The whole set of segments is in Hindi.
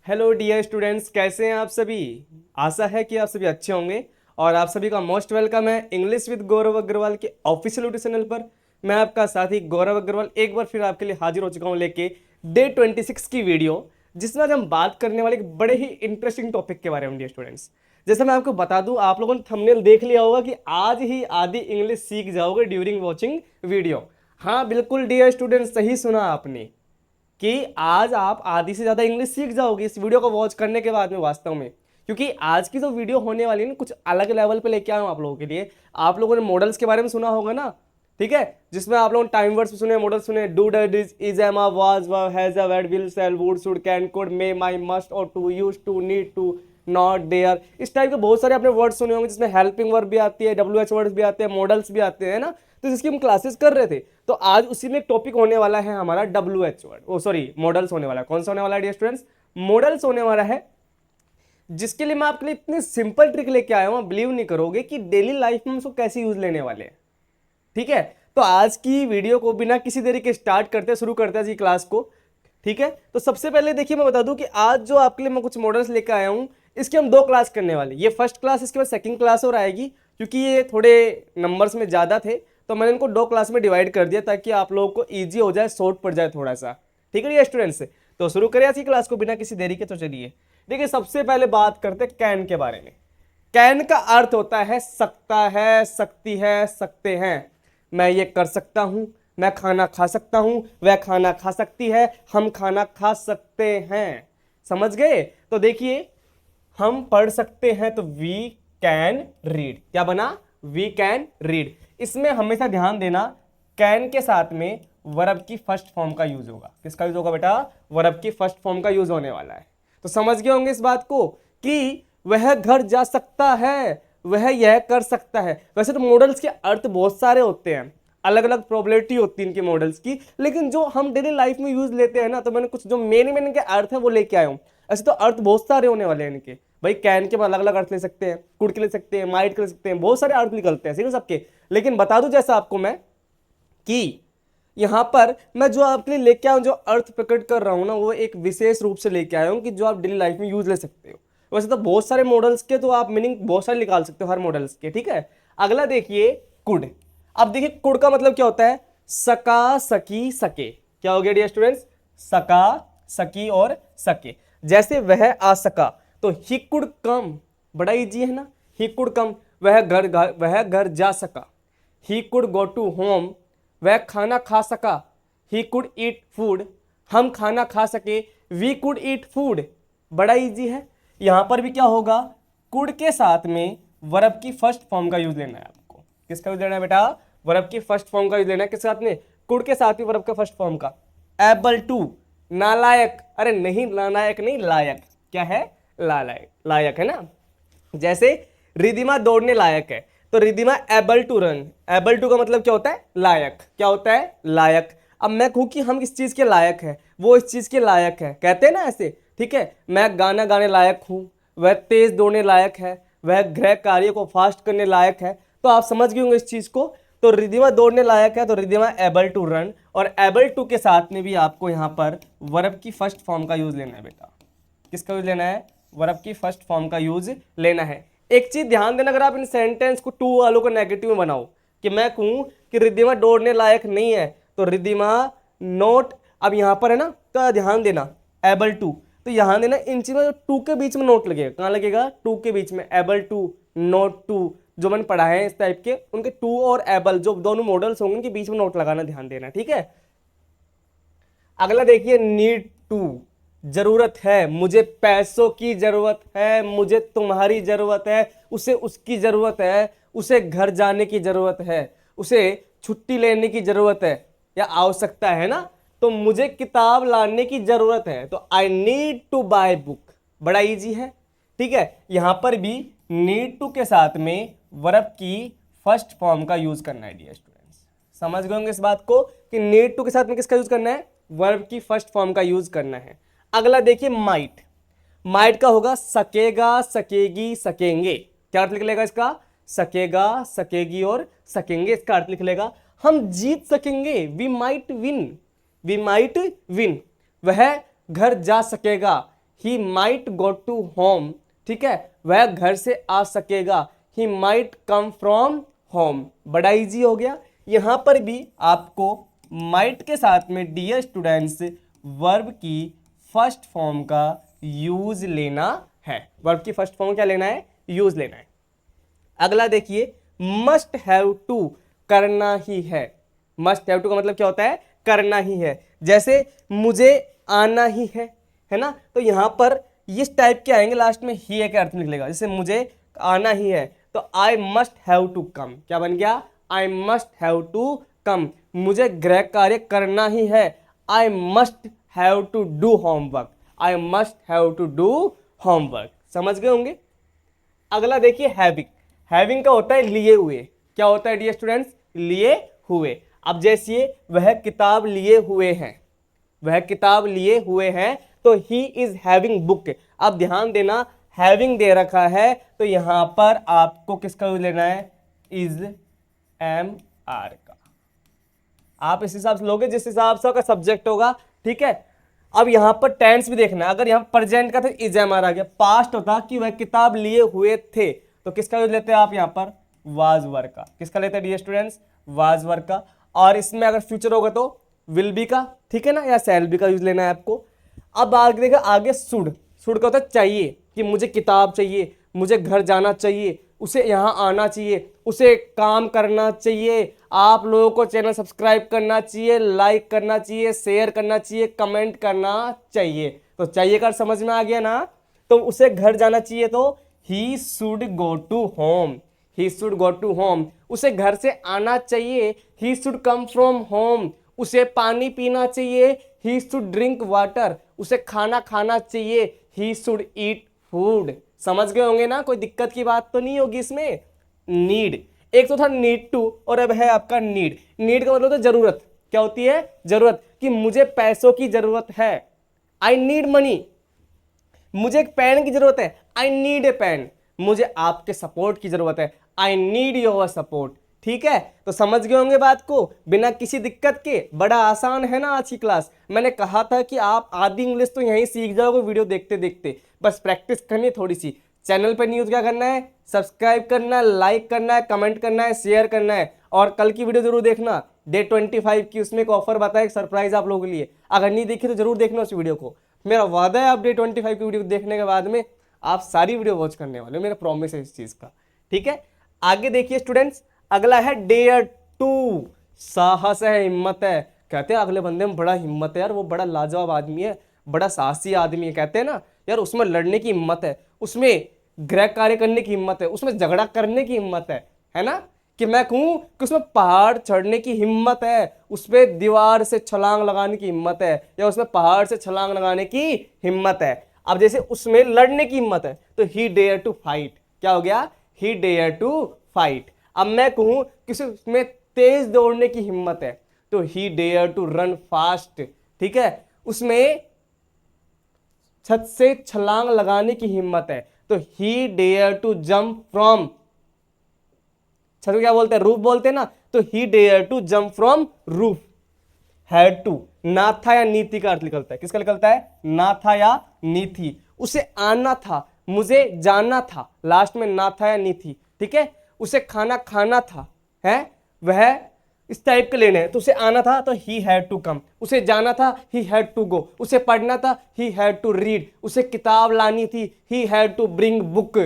हेलो डियर स्टूडेंट्स, कैसे हैं आप सभी। आशा है कि आप सभी अच्छे होंगे और आप सभी का मोस्ट वेलकम है इंग्लिश विद गौरव अग्रवाल के ऑफिशियल यूट्यूब चैनल पर। मैं आपका साथी गौरव अग्रवाल एक बार फिर आपके लिए हाजिर हो चुका हूं लेके डे 26 की वीडियो, जिसमें आज हम बात करने वाले एक बड़े ही इंटरेस्टिंग टॉपिक के बारे में। डियर स्टूडेंट्स, जैसे मैं आपको बता दूं, आप लोगों ने थंबनेल देख लिया होगा कि आज ही आधी इंग्लिश सीख जाओगे ड्यूरिंग वॉचिंग वीडियो। हाँ बिल्कुल डियर स्टूडेंट्स, सही सुना आपने कि आज आप आधी से ज़्यादा इंग्लिश सीख जाओगे इस वीडियो को वॉच करने के बाद में, वास्तव में। क्योंकि आज की जो वीडियो होने वाली है ना, कुछ अलग लेवल पे लेके आया हूँ आप लोगों के लिए। आप लोगों ने मॉडल्स के बारे में सुना होगा ना, ठीक है, जिसमें आप लोगों ने टाइम वर्ड्स सुने, मॉडल सुने, do does is am was has a वेड will shall would should can could may might must ought to used to need to not dare, इस टाइप के बहुत सारे आपने वर्ड सुने होंगे, जिसमें हेल्पिंग वर्ब भी आती है, WH वर्ड्स भी आते हैं, मॉडल्स भी आते हैं ना। तो जिसकी हम क्लासेस कर रहे थे, तो आज उसी में एक टॉपिक होने वाला है हमारा WH वर्ड, ओ सॉरी मॉडल्स होने वाला है। कौन सा होने वाला है डियर स्टूडेंट्स? मॉडल्स होने वाला है, जिसके लिए मैं आपके लिए इतनी सिंपल ट्रिक लेके आया हूं, बिलीव नहीं करोगे कि डेली लाइफ में उसको कैसे यूज लेने वाले हैं। ठीक है, तो आज की वीडियो को बिना किसी देरी के स्टार्ट करते शुरू करते हैं जी क्लास को। ठीक है, तो सबसे पहले देखिए मैं बता दूं कि आज जो आपके लिए मैं कुछ मॉडल्स लेकर आया हूं, इसके हम दो क्लास करने वाले। ये फर्स्ट क्लास, इसके बाद सेकंड क्लास और आएगी। क्योंकि ये थोड़े नंबर्स में ज़्यादा थे, तो मैंने इनको दो क्लास में डिवाइड कर दिया ताकि आप लोगों को ईजी हो जाए, शॉर्ट पड़ जाए थोड़ा सा। ठीक है ये स्टूडेंट्स, तो शुरू करें आज की क्लास को बिना किसी देरी के। तो चलिए देखिए, सबसे पहले बात करते हैं कैन के बारे में। कैन का अर्थ होता है सकता है, सकती है, सकते हैं। मैं ये कर सकता हूं, मैं खाना खा सकता हूं, वह खाना खा सकती है, हम खाना खा सकते हैं। समझ गए? तो देखिए, हम पढ़ सकते हैं तो वी कैन रीड। क्या बना? We can read. इसमें हमेशा ध्यान देना, कैन के साथ में वर्ब की फर्स्ट फॉर्म का यूज होगा। किसका यूज होगा बेटा? वर्ब की फर्स्ट फॉर्म का यूज होने वाला है। तो समझ गए होंगे इस बात को कि वह घर जा सकता है, वह यह कर सकता है। वैसे तो मॉडल्स के अर्थ बहुत सारे होते हैं, अलग अलग प्रोबेबिलिटी होती है इनके मॉडल्स की, लेकिन जो हम डेली लाइफ में यूज लेते हैं ना, तो मैंने कुछ जो मेन मेन के अर्थ है वो लेके आया हूं। ऐसे तो अर्थ बहुत सारे होने वाले हैं इनके। भाई कैन के अलग अलग अर्थ ले सकते हैं, कुड के ले सकते हैं, माइट के ले सकते हैं, बहुत सारे अर्थ निकलते हैं सीधे सबके। लेकिन बता दूं जैसा आपको मैं कि यहां पर मैं जो आपके लिए लेके आया हूं, जो अर्थ प्रकट कर रहा हूं ना, वो एक विशेष रूप से लेके आया हूं कि जो आप डेली लाइफ में यूज ले सकते हो। वैसे तो बहुत सारे मॉडल्स के तो आप मीनिंग बहुत सारे निकाल सकते हो हर मॉडल्स के। ठीक है, अगला देखिए कुड। अब देखिए कुड का मतलब क्या होता है? सका, सकी, सके। क्या हो गया डियर स्टूडेंट्स? सका, सकी और सके। जैसे वह आ सका तो ही कुड कम, बड़ा इजी है ना। ही कुड कम, वह घर जा सका। He could go to home, वह खाना खा सका। ही कुड ईट फूड, हम खाना खा सके। वी कुड ईट फूड, बड़ा इजी है। यहां पर भी क्या होगा? कुड के साथ में वर्ब की फर्स्ट फॉर्म का यूज लेना है आपको। किसका यूज लेना है बेटा? वर्ब की फर्स्ट फॉर्म का यूज लेना है। किस साथ में? कुड के साथ में वर्ब का फर्स्ट फॉर्म का। एबल टू, नालायक, अरे नहीं नालायक नहीं, लायक। क्या है? लायक, लायक है ना। जैसे रिधिमा दौड़ने लायक है, तो Ridhima able to run. Able to का मतलब क्या होता है? लायक। क्या होता है? लायक। अब मैं कहूं कि हम किस चीज के लायक हैं, वो इस चीज के लायक है, कहते हैं ना ऐसे। ठीक है, मैं गाना गाने लायक हूं, वह तेज दौड़ने लायक है, वह गृह कार्य को फास्ट करने लायक है। तो आप समझ गए होंगे इस चीज को। तो रिधिमा दौड़ने लायक है, तो रिधिमा एबल टू रन। और एबल टू के साथ में भी आपको यहाँ पर वर्ब की फर्स्ट फॉर्म का यूज लेना है बेटा। किसका यूज लेना है? वर्ब की फर्स्ट फॉर्म का यूज लेना है। एक चीज ध्यान देना, अगर आप इन सेंटेंस को टू वालों को नेगेटिव में बनाओ, कि मैं कहूं कि रिद्धिमा दौड़ने लायक नहीं है, तो रिद्धिमा नोट, अब यहां पर है ना, तो ध्यान देना एबल टू, तो यहां देना इन चीजों में टू के बीच में नोट लगेगा। कहां लगेगा? टू के बीच में। एबल टू, नोट टू, जो मैंने पढ़ा है इस टाइप के, उनके टू और एबल जो दोनों मॉडल्स होंगे उनके बीच में नोट लगाना, ध्यान देना। ठीक है, अगला देखिए नीड टू, जरूरत है, मुझे पैसों की जरूरत है, मुझे तुम्हारी जरूरत है, उसे उसकी जरूरत है, उसे घर जाने की जरूरत है, उसे छुट्टी लेने की जरूरत है या आवश्यकता है ना। तो मुझे किताब लाने की जरूरत है, तो I need to buy book. बड़ा इजी है। ठीक है, यहां पर भी नीड टू के साथ में वर्ब की फर्स्ट फॉर्म का यूज करना है डियर स्टूडेंट्स। समझ गए होंगे इस बात को कि नीड टू के साथ में किसका यूज करना है? वर्ब की फर्स्ट फॉर्म का यूज करना है। अगला देखिए माइट। माइट का होगा सकेगा, सकेगी, सकेंगे। क्या अर्थ लिख लेगा इसका? सकेगा, सकेगी और सकेंगे, इसका अर्थ लिख लेगा हम जीत सकेंगे। We might win, we might win. वह घर जा सकेगा। He might go to home, ठीक है, वह घर से आ सकेगा, he might come from home. बड़ा इजी हो गया। यहां पर भी आपको माइट के साथ में डियर स्टूडेंट्स वर्ब की फर्स्ट फॉर्म का यूज लेना है। वर्ब की फर्स्ट फॉर्म क्या लेना है? यूज लेना है। अगला देखिए, मस्ट हैव टू, करना ही है। मस्ट हैव टू का मतलब क्या होता है? करना ही है। जैसे मुझे आना ही है ना, तो यहां पर इस टाइप के आएंगे, लास्ट में ही एक अर्थ निकलेगा। जैसे मुझे आना ही है तो I must have to come, क्या बन गया? I must have to come. मुझे गृह कार्य करना ही है, I must have to do homework, I must have to do homework. समझ गए होंगे। अगला देखिए, हैविंग। हैविंग का होता है लिए हुए। क्या होता है डियर स्टूडेंट्स? लिए हुए। अब जैसे वह किताब लिए हुए हैं, वह किताब लिए हुए हैं, तो ही इज हैविंग बुक। अब ध्यान देना, हैविंग दे रखा है तो यहां पर आपको किसका यूज लेना है? इज एम आर का। आप इस हिसाब से लोगे जिस हिसाब से आपका सब्जेक्ट होगा, ठीक है। अब यहां पर टेंस भी देखना है। अगर यहां प्रेजेंट का तो इज एम आर आ गया, पास्ट होता कि वह किताब लिए हुए थे, तो किसका यूज लेते हैं आप यहां पर? वाज वर का। किसका लेते हैं डियर स्टूडेंट्स? वाज वर का। और इसमें अगर फ्यूचर होगा तो विल बी का, ठीक है ना, या शैल बी का यूज लेना है आपको। अब आगे देखा, आगे शुड। शुड का होता है चाहिए, कि मुझे किताब चाहिए, मुझे घर जाना चाहिए, उसे यहाँ आना चाहिए, उसे काम करना चाहिए, आप लोगों को चैनल सब्सक्राइब करना चाहिए, लाइक करना चाहिए, शेयर करना चाहिए, कमेंट करना चाहिए। तो चाहिए का समझ में आ गया ना। तो उसे घर जाना चाहिए तो he should go to home, he should go to home. उसे घर से आना चाहिए, he should come from home. उसे पानी पीना चाहिए, ही शुड ड्रिंक वाटर। उसे खाना खाना चाहिए, ही शुड ईट फूड। समझ गए होंगे ना, कोई दिक्कत की बात तो नहीं होगी इसमें। नीड, एक तो था नीड टू और अब है आपका नीड। नीड का मतलब तो जरूरत। क्या होती है? जरूरत, कि मुझे पैसों की जरूरत है, आई नीड मनी। मुझे एक पेन की जरूरत है, आई नीड ए पेन। मुझे आपके सपोर्ट की जरूरत है, आई नीड योर सपोर्ट। ठीक है, तो समझ गए होंगे बात को बिना किसी दिक्कत के। बड़ा आसान है ना आज की क्लास। मैंने कहा था कि आप आधी इंग्लिश तो यहीं सीख जाओगे वीडियो देखते देखते, बस प्रैक्टिस करनी है थोड़ी सी। चैनल पर न्यूज क्या करना है? सब्सक्राइब करना है, लाइक करना है, कमेंट करना है, शेयर करना है। और कल की वीडियो जरूर देखना, डे 25 की, उसमें एक ऑफर बताया, एक सरप्राइज आप लोगों के लिए। अगर नहीं देखी तो जरूर देखना उस वीडियो को। मेरा वादा है आप डे 25 की वीडियो देखने के बाद में आप सारी वीडियो वॉच करने वाले हो, मेरा प्रॉमिस है इस चीज का। ठीक है, आगे देखिए स्टूडेंट्स, अगला है डेयर टू। साहस है, हिम्मत है। कहते हैं अगले बंदे में बड़ा हिम्मत है यार, वो बड़ा लाजवाब आदमी है, बड़ा साहसी आदमी है। कहते हैं ना यार, उसमें लड़ने की हिम्मत है, उसमें गृह कार्य करने की हिम्मत है, उसमें झगड़ा करने की हिम्मत है ना। कि मैं कहूं कि उसमें पहाड़ चढ़ने की हिम्मत है, उसमें दीवार से छलांग लगाने की हिम्मत है, या उसमें पहाड़ से छलांग लगाने की हिम्मत है। अब जैसे उसमें लड़ने की हिम्मत है तो ही डेयर टू फाइट। क्या हो गया? He dare to fight. अब मैं कहूं कि उसमें तेज दौड़ने की हिम्मत है तो he dare to run fast. ठीक है, उसमें छत से छलांग लगाने की हिम्मत है तो he dare to jump from, छत को क्या बोलते हैं? रूफ बोलते हैं ना, तो he dare to jump from roof. Had to, ना था या नीति का अर्थ निकलता है। किसका निकलता है? ना था या नीति। उसे आना था, मुझे जाना था, लास्ट में ना था या नी थी। ठीक है, उसे खाना खाना था, है वह इस टाइप के लेने हैं। तो उसे आना था तो ही हैड टू कम, उसे जाना था ही हैड टू गो, उसे पढ़ना था ही हैड टू रीड, उसे किताब लानी थी he had to bring book.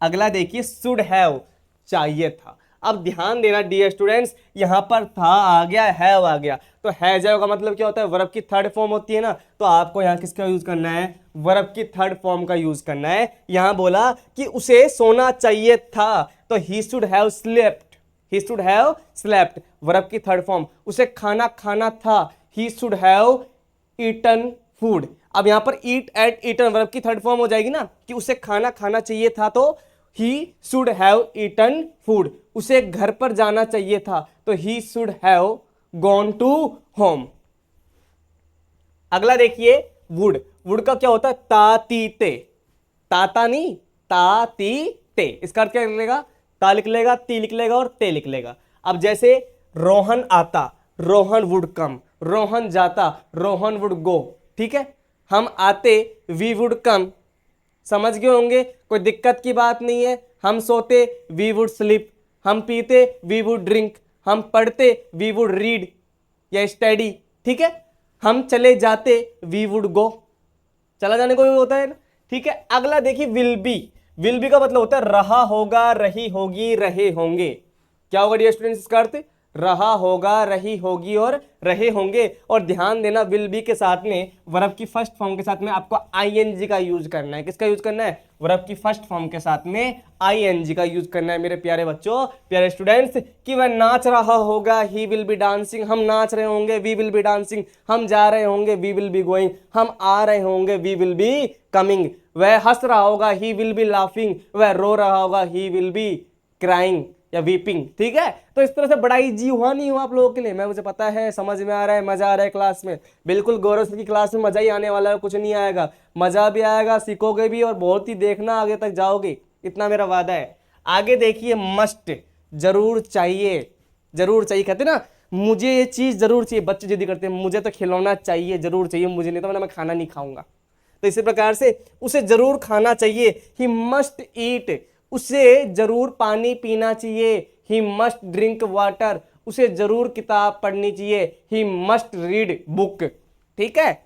अगला देखिए, शुड हैव, चाहिए था। अब ध्यान देना डियर स्टूडेंट्स, यहां पर था आ गया, हैव आ गया, तो हैज का मतलब क्या होता है? वर्ब की थर्ड फॉर्म होती है ना, तो आपको यहां किसका यूज करना है? वर्ब की थर्ड फॉर्म का यूज करना है। यहां बोला कि उसे सोना चाहिए था तो he should have slept, he should have slept, verb की थर्ड फॉर्म। उसे खाना खाना था, he should have eaten food. अब यहां पर ईट एट ईटन वर्ब की थर्ड फॉर्म हो जाएगी ना, कि उसे खाना खाना चाहिए था तो he should have eaten food. उसे घर पर जाना चाहिए था तो he should have gone to home. अगला देखिए, वुड। वुड का क्या होता है? तातीते, ताता नहीं, तातीते। इसका अर्थ क्या निकलेगा? ता लिख लेगा, ती लिख लेगा और ते लिख लेगा। अब जैसे रोहन आता, रोहन वुड कम, रोहन जाता, रोहन वुड गो। ठीक है, हम आते वी वुड कम, समझ गए होंगे, कोई दिक्कत की बात नहीं है। हम सोते वी वुड स्लीप, हम पीते वी वुड ड्रिंक, हम पढ़ते वी वुड रीड या स्टडी, ठीक है। हम चले जाते वी वुड गो, चला जाने को भी होता है ना, ठीक है। अगला देखिए विल बी, विल बी का मतलब होता है रहा होगा, रही होगी, रहे होंगे। क्या होगा डियर स्टूडेंट्स इसका अर्थ? रहा होगा, रही होगी और रहे होंगे। और ध्यान देना विल बी के साथ में वर्ब की फर्स्ट फॉर्म के साथ में आपको आईएनजी का यूज करना है। किसका यूज करना है? वर्ब की फर्स्ट फॉर्म के साथ में आईएनजी का यूज करना है मेरे प्यारे बच्चों, प्यारे स्टूडेंट्स। कि वह नाच रहा होगा, ही विल बी डांसिंग, हम नाच रहे होंगे, वी विल बी डांसिंग, हम जा रहे होंगे, वी विल बी गोइंग, हम आ रहे होंगे, वी विल बी कमिंग। वह हंस रहा होगा, ही विल बी लाफिंग, वह रो रहा होगा, ही विल बी क्राइंग या वीपिंग, ठीक है। तो इस तरह से बड़ा इजी हुआ नहीं हुआ आप लोगों के लिए? मैं, मुझे पता है, समझ में आ रहा है, मजा आ रहा है क्लास में। बिल्कुल गौरव सर की क्लास में मजा ही आने वाला है, कुछ नहीं आएगा, मजा भी आएगा, सीखोगे भी और बहुत ही देखना आगे तक जाओगे, इतना मेरा वादा है। आगे देखिए मस्ट, जरूर चाहिए, जरूर चाहिए, कहते ना मुझे ये चीज जरूर चाहिए, बच्चे जिद्दी करते हैं मुझे तो खिलौना चाहिए, जरूर चाहिए मुझे, नहीं तो मैं खाना नहीं खाऊंगा। तो इसी प्रकार से उसे जरूर खाना चाहिए, ही मस्ट ईट, उसे जरूर पानी पीना चाहिए, ही मस्ट ड्रिंक वाटर, उसे जरूर किताब पढ़नी चाहिए, ही मस्ट रीड बुक, ठीक है।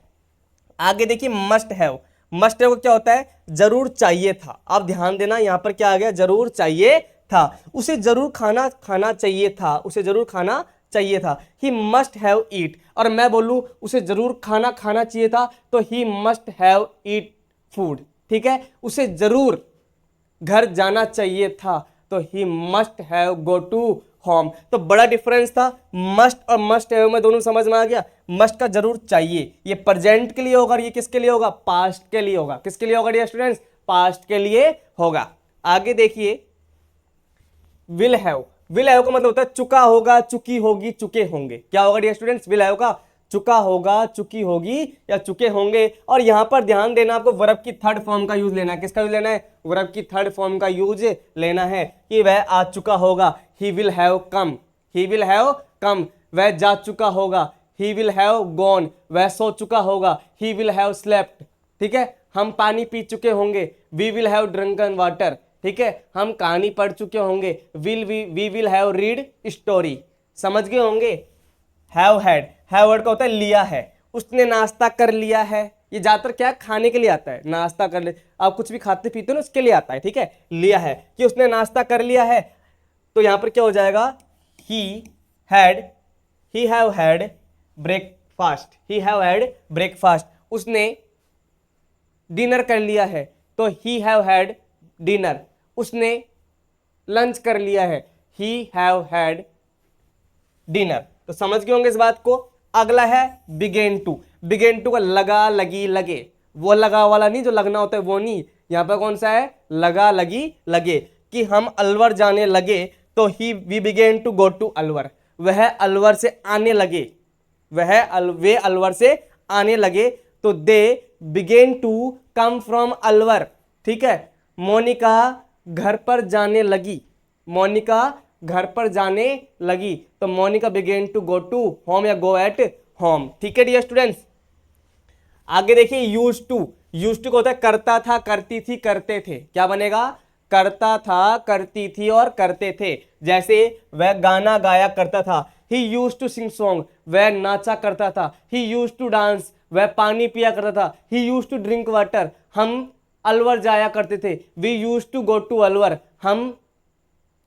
आगे देखिए मस्ट हैव, मस्ट हैव क्या होता है? जरूर चाहिए था। आप ध्यान देना यहां पर क्या आ गया? जरूर चाहिए था, उसे जरूर खाना खाना चाहिए था, उसे जरूर खाना चाहिए था, ही मस्ट हैव ईट। और मैं बोलूं उसे जरूर खाना खाना चाहिए था तो he must have eat food, ठीक है। उसे जरूर घर जाना चाहिए था तो he must have go to home. तो बड़ा डिफरेंस था मस्ट और मस्ट हैव में, दोनों समझ में आ गया। मस्ट का जरूर चाहिए, ये प्रेजेंट के लिए होगा और ये किसके लिए होगा? पास्ट के लिए होगा। किसके लिए होगा डियर स्टूडेंट्स? पास्ट के लिए होगा। आगे देखिए विल हैव, विल हैव का मतलब होता है चुका होगा, चुकी होगी, चुके होंगे। क्या होगा डियर स्टूडेंट्स? विल हैव का चुका होगा, चुकी होगी या चुके होंगे। और यहां पर ध्यान देना आपको वर्ब की थर्ड फॉर्म का यूज लेना है। किसका यूज लेना है? वर्ब की थर्ड फॉर्म का यूज लेना है कि वह आ चुका होगा, he will have come, he will have come. वह जा चुका होगा, ही विल हैव गॉन, वह सो चुका होगा, ही विल हैव स्लेप्ट, ठीक है। हम पानी पी चुके होंगे, we will have drunken water, ठीक है। हम कहानी पढ़ चुके होंगे, we will have read story, समझ गए होंगे। हैव हैड, हैव वर्ड का होता है लिया है, उसने नाश्ता कर लिया है। ये ज्यादातर क्या खाने के लिए आता है, नाश्ता कर ले, आप कुछ भी खाते पीते हो ना उसके लिए आता है, ठीक है। लिया है कि उसने नाश्ता कर लिया है, तो यहां पर क्या हो जाएगा? He have had breakfast, he have had breakfast, उसने डिनर कर लिया है तो ही हैव हैड डिनर, उसने लंच कर लिया है, ही हैव हैड डिनर। तो समझ गए होंगे इस बात को। अगला है बिगेन टू, बिगेन टू का लगा, लगी, लगे, वो लगा वाला नहीं जो लगना होता है वो नहीं, यहां पर कौन सा है? लगा, लगी, लगे। कि हम अलवर जाने लगे तो ही we begin to go to Alwar, वह अलवर से आने लगे, वे अलवर से आने लगे तो they begin to come from Alwar, ठीक है। मोनिका घर पर जाने लगी, मोनिका घर पर जाने लगी तो Monika begin to go to home या गो एट होम, ठीक है डियर स्टूडेंट्स। आगे देखिए यूज टू, यूज टू को होता है करता था, करती थी, करते थे। क्या बनेगा? करता था, करती थी और करते थे। जैसे वह गाना गाया करता था, he use to sing song, वह नाचा करता था, ही यूज टू डांस, वह पानी पिया करता था, he use to drink water, हम अलवर जाया करते थे, we use to go to Alwar, हम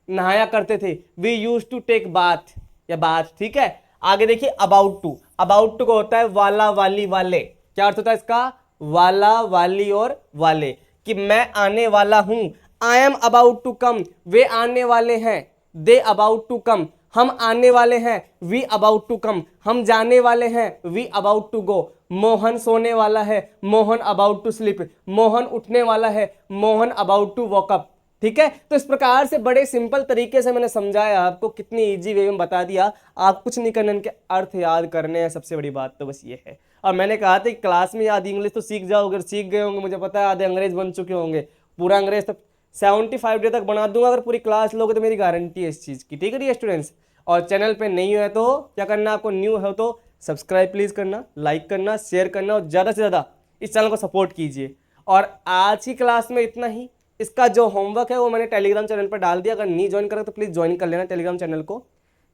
नहाया करते थे, we use to take bath या बाथ, ठीक है। आगे देखिए अबाउट टू, अबाउट टू को होता है वाला, वाली, वाले। क्या अर्थ होता है इसका? वाला, वाली और वाले। कि मैं आने वाला हूं, I am about to come, वे आने वाले हैं, दे अबाउट टू कम, हम आने वाले हैं, वी अबाउट टू कम, हम जाने वाले हैं, we about to go. Mohan सोने वाला है, Mohan about to sleep, Mohan उठने वाला है, Mohan about to walk up, ठीक है। तो इस प्रकार से बड़े सिंपल तरीके से मैंने समझाया आपको, कितनी इजी वे में बता दिया। आप कुछ नहीं करने, इनके अर्थ याद करने हैं, सबसे बड़ी बात तो बस ये है। और मैंने कहा था कि क्लास में आधी इंग्लिश तो सीख जाओगे, सीख गए होंगे, मुझे पता है आधे अंग्रेज बन चुके होंगे, पूरा अंग्रेज तक 75 डे तक बना दूंगा अगर पूरी क्लास लोगे तो, मेरी गारंटी है इस चीज़ की, ठीक है डियर स्टूडेंट्स। और चैनल पे नहीं है तो क्या करना आपको, न्यू है तो सब्सक्राइब प्लीज़ करना, लाइक करना, शेयर करना और ज़्यादा से ज़्यादा इस चैनल को सपोर्ट कीजिए। और आज की क्लास में इतना ही। इसका जो होमवर्क है वो मैंने टेलीग्राम चैनल पर डाल दिया, अगर नहीं ज्वाइन करा तो प्लीज़ ज्वाइन कर लेना टेलीग्राम चैनल को,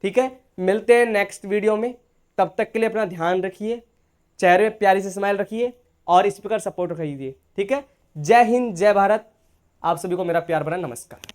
ठीक है। मिलते हैं नेक्स्ट वीडियो में, तब तक के लिए अपना ध्यान रखिए, चेहरे पे प्यारी से स्माइल रखिए और इस प्रकार सपोर्ट रखिए, ठीक है। जय हिंद, जय भारत, आप सभी को मेरा प्यार भरा नमस्कार।